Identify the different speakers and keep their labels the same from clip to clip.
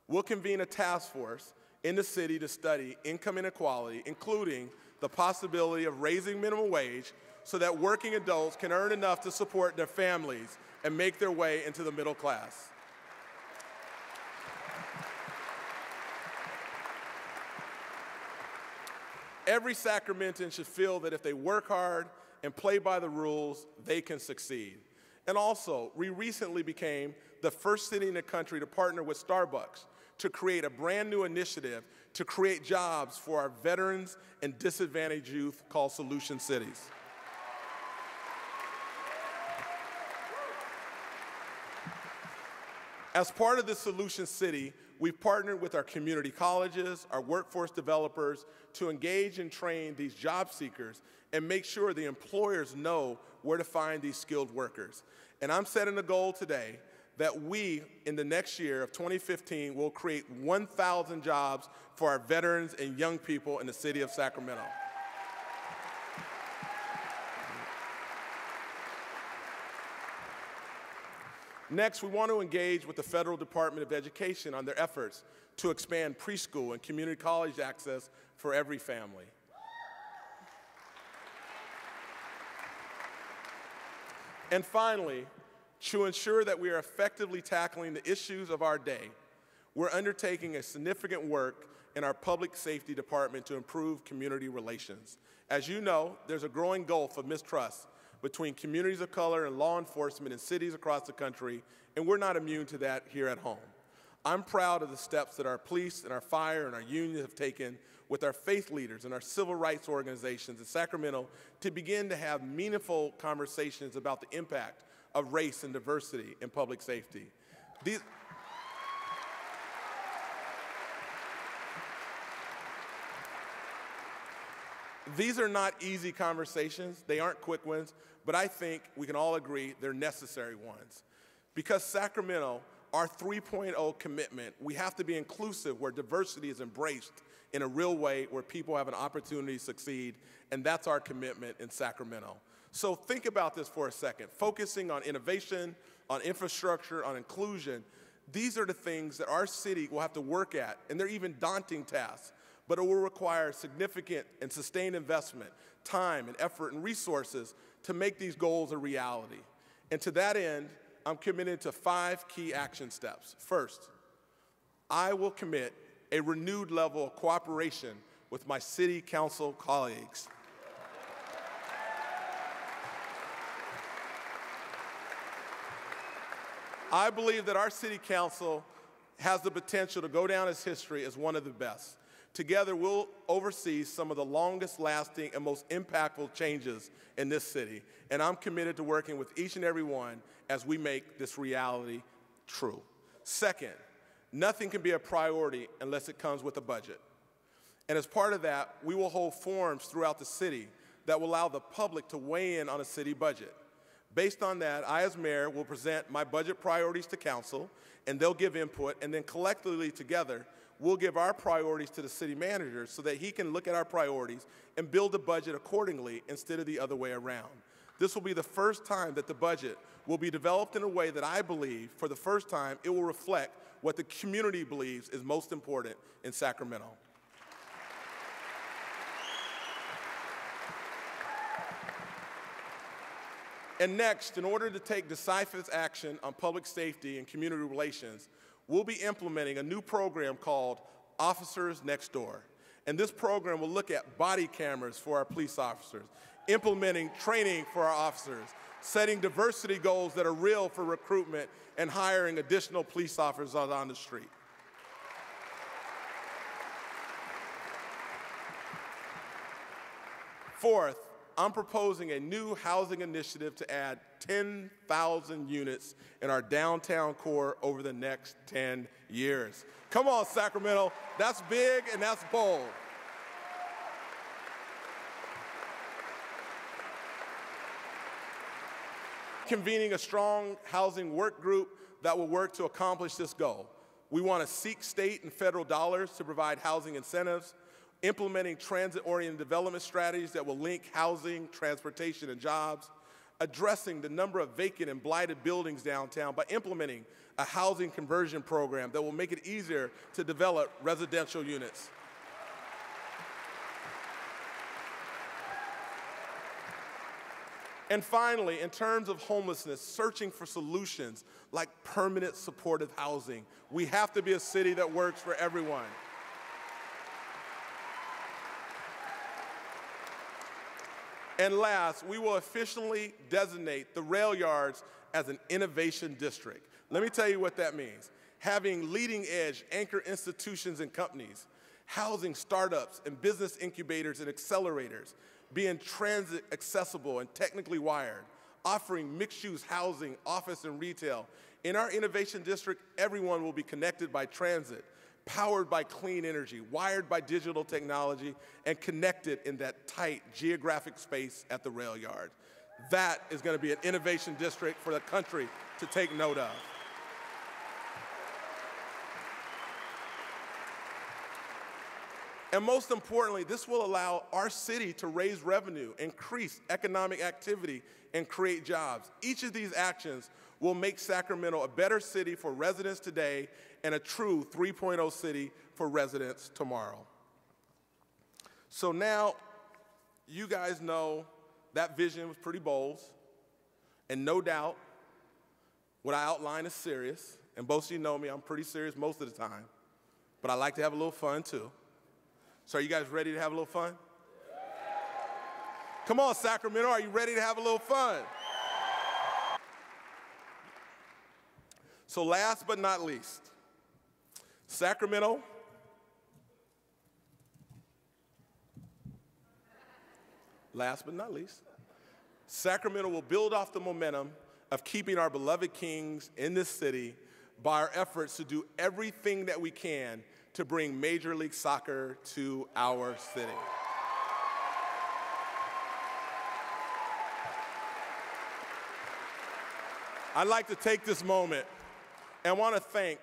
Speaker 1: We'll convene a task force in the city to study income inequality, including the possibility of raising minimum wage so that working adults can earn enough to support their families and make their way into the middle class. Every Sacramentan should feel that if they work hard and play by the rules, they can succeed. And also, we recently became the first city in the country to partner with Starbucks to create a brand new initiative to create jobs for our veterans and disadvantaged youth called Solution Cities. As part of this Solution City, we've partnered with our community colleges, our workforce developers, to engage and train these job seekers and make sure the employers know where to find these skilled workers. And I'm setting a goal today that we, in the next year of 2015, will create 1,000 jobs for our veterans and young people in the city of Sacramento. Next, we want to engage with the Federal Department of Education on their efforts to expand preschool and community college access for every family. And finally, to ensure that we are effectively tackling the issues of our day, we're undertaking a significant work in our public safety department to improve community relations. As you know, there's a growing gulf of mistrust between communities of color and law enforcement in cities across the country, and we're not immune to that here at home. I'm proud of the steps that our police and our fire and our unions have taken with our faith leaders and our civil rights organizations in Sacramento to begin to have meaningful conversations about the impact of race and diversity in public safety. These are not easy conversations. They aren't quick ones, but I think we can all agree they're necessary ones. Because Sacramento, our 3.0 commitment, we have to be inclusive where diversity is embraced in a real way where people have an opportunity to succeed, and that's our commitment in Sacramento. So think about this for a second. Focusing on innovation, on infrastructure, on inclusion, these are the things that our city will have to work at, and they're even daunting tasks, but it will require significant and sustained investment, time and effort and resources to make these goals a reality. And to that end, I'm committed to 5 key action steps. First, I will commit a renewed level of cooperation with my city council colleagues. I believe that our city council has the potential to go down as history as one of the best. Together, we'll oversee some of the longest lasting and most impactful changes in this city, and I'm committed to working with each and every one as we make this reality true. Second, nothing can be a priority unless it comes with a budget. And as part of that, we will hold forums throughout the city that will allow the public to weigh in on a city budget. Based on that, I as mayor will present my budget priorities to council, and they'll give input, and then collectively together, we'll give our priorities to the city manager so that he can look at our priorities and build a budget accordingly instead of the other way around. This will be the first time that the budget will be developed in a way that I believe, for the first time, it will reflect what the community believes is most important in Sacramento. And next, in order to take decisive action on public safety and community relations, we'll be implementing a new program called Officers Next Door. And this program will look at body cameras for our police officers, implementing training for our officers, setting diversity goals that are real for recruitment, and hiring additional police officers on the street. Fourth, I'm proposing a new housing initiative to add 10,000 units in our downtown core over the next 10 years. Come on, Sacramento. That's big and that's bold. Convening a strong housing work group that will work to accomplish this goal. We want to seek state and federal dollars to provide housing incentives, implementing transit-oriented development strategies that will link housing, transportation, and jobs, addressing the number of vacant and blighted buildings downtown by implementing a housing conversion program that will make it easier to develop residential units. And finally, in terms of homelessness, searching for solutions like permanent supportive housing. We have to be a city that works for everyone. And last, we will officially designate the rail yards as an innovation district. Let me tell you what that means. Having leading-edge anchor institutions and companies, housing startups and business incubators and accelerators, being transit accessible and technically wired, offering mixed-use housing, office, and retail. In our innovation district, everyone will be connected by transit, powered by clean energy, wired by digital technology, and connected in that tight geographic space at the rail yard. That is going to be an innovation district for the country to take note of. And most importantly, this will allow our city to raise revenue, increase economic activity, and create jobs. Each of these actions will make Sacramento a better city for residents today and a true 3.0 city for residents tomorrow. So now, you guys know that vision was pretty bold, and no doubt what I outlined is serious, and most of you know me, I'm pretty serious most of the time, but I like to have a little fun too. So are you guys ready to have a little fun? Come on, Sacramento, are you ready to have a little fun? So last but not least, Sacramento will build off the momentum of keeping our beloved kings in this city by our efforts to do everything that we can to bring Major League Soccer to our city. I'd like to take this moment and want to thank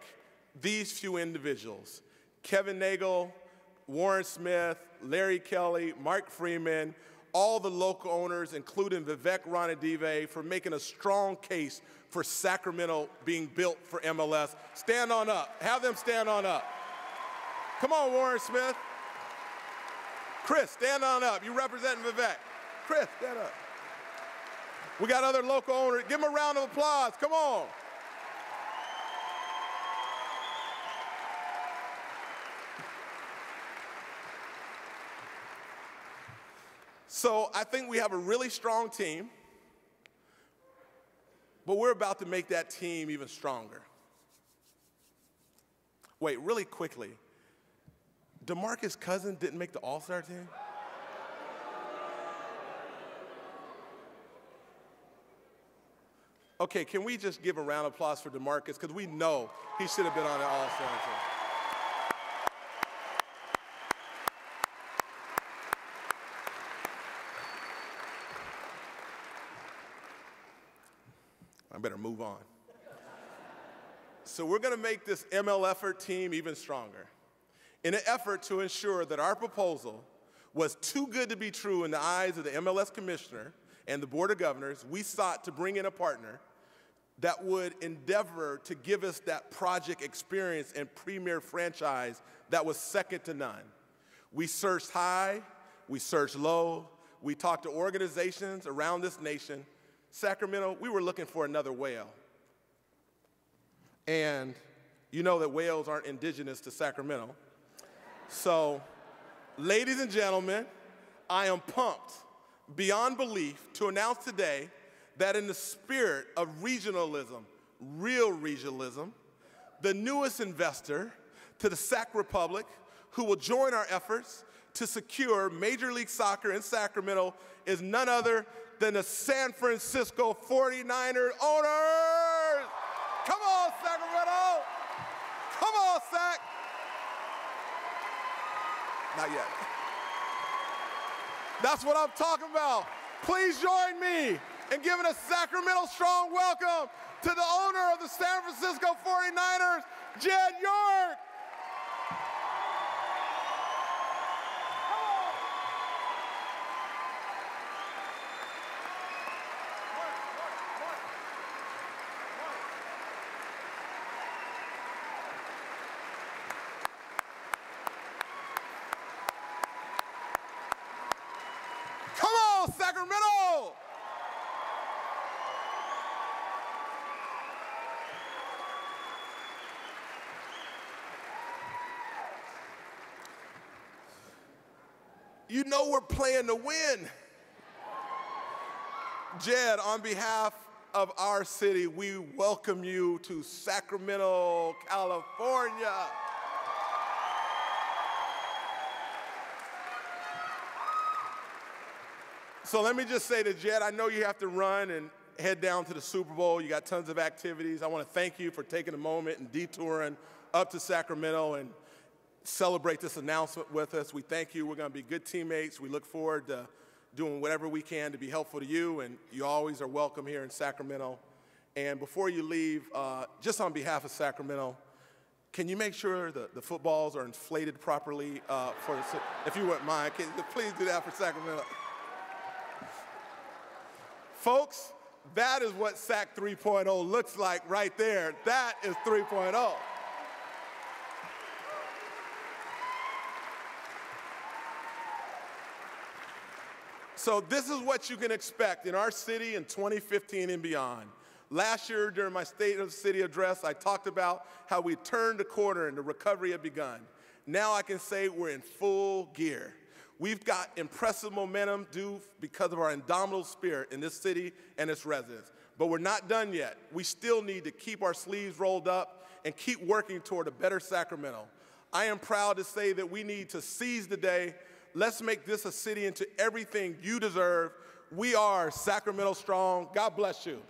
Speaker 1: these few individuals: Kevin Nagel, Warren Smith, Larry Kelly, Mark Freeman, all the local owners, including Vivek Ranadive, for making a strong case for Sacramento being built for MLS. Stand on up. Have them stand on up. Come on, Warren Smith. Chris, stand on up. You representing Vivek. Chris, stand up. We got other local owners. Give them a round of applause. Come on. So I think we have a really strong team, but we're about to make that team even stronger. Wait, really quickly, DeMarcus Cousins didn't make the All-Star team? Okay, can we just give a round of applause for DeMarcus, because we know he should have been on the All-Star team. I better move on. So we're going to make this MLFer team even stronger in an effort to ensure that our proposal was too good to be true in the eyes of the MLS commissioner and the Board of Governors. We sought to bring in a partner that would endeavor to give us that project experience and premier franchise that was second to none. We searched high, we searched low, we talked to organizations around this nation. Sacramento, we were looking for another whale. And you know that whales aren't indigenous to Sacramento. So, ladies and gentlemen, I am pumped beyond belief to announce today that in the spirit of regionalism, real regionalism, the newest investor to the Sac Republic who will join our efforts to secure Major League Soccer in Sacramento is none other than the San Francisco 49ers owners. Come on, Sacramento. Come on, Sac. Not yet. That's what I'm talking about. Please join me in giving a Sacramento strong welcome to the owner of the San Francisco 49ers, Jed York. Sacramento! You know we're playing to win. Jed, on behalf of our city, we welcome you to Sacramento, California. So let me just say to Jed, I know you have to run and head down to the Super Bowl. You got tons of activities. I want to thank you for taking a moment and detouring up to Sacramento and celebrate this announcement with us. We thank you. We're going to be good teammates. We look forward to doing whatever we can to be helpful to you, and you always are welcome here in Sacramento. And before you leave, just on behalf of Sacramento, can you make sure the footballs are inflated properly if you wouldn't mind? Please do that for Sacramento. Folks, that is what SAC 3.0 looks like right there. That is 3.0. So this is what you can expect in our city in 2015 and beyond. Last year, during my State of the City address, I talked about how we turned the corner and the recovery had begun. Now I can say we're in full gear. We've got impressive momentum due because of our indomitable spirit in this city and its residents. But we're not done yet. We still need to keep our sleeves rolled up and keep working toward a better Sacramento. I am proud to say that we need to seize the day. Let's make this a city into everything you deserve. We are Sacramento strong. God bless you.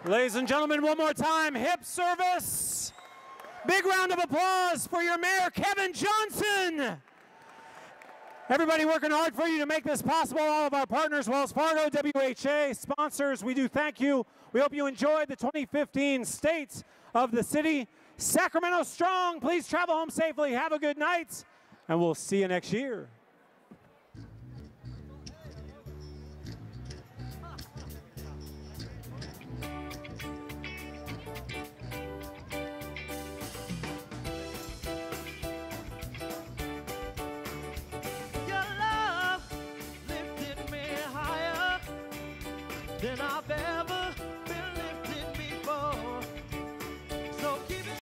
Speaker 2: Ladies and gentlemen, one more time, hip service. Big round of applause for your mayor, Kevin Johnson. Everybody working hard for you to make this possible. All of our partners, Wells Fargo, WHA, sponsors, we do thank you. We hope you enjoyed the 2015 State of the City. Sacramento strong. Please travel home safely. Have a good night, and we'll see you next year.
Speaker 3: Then I bet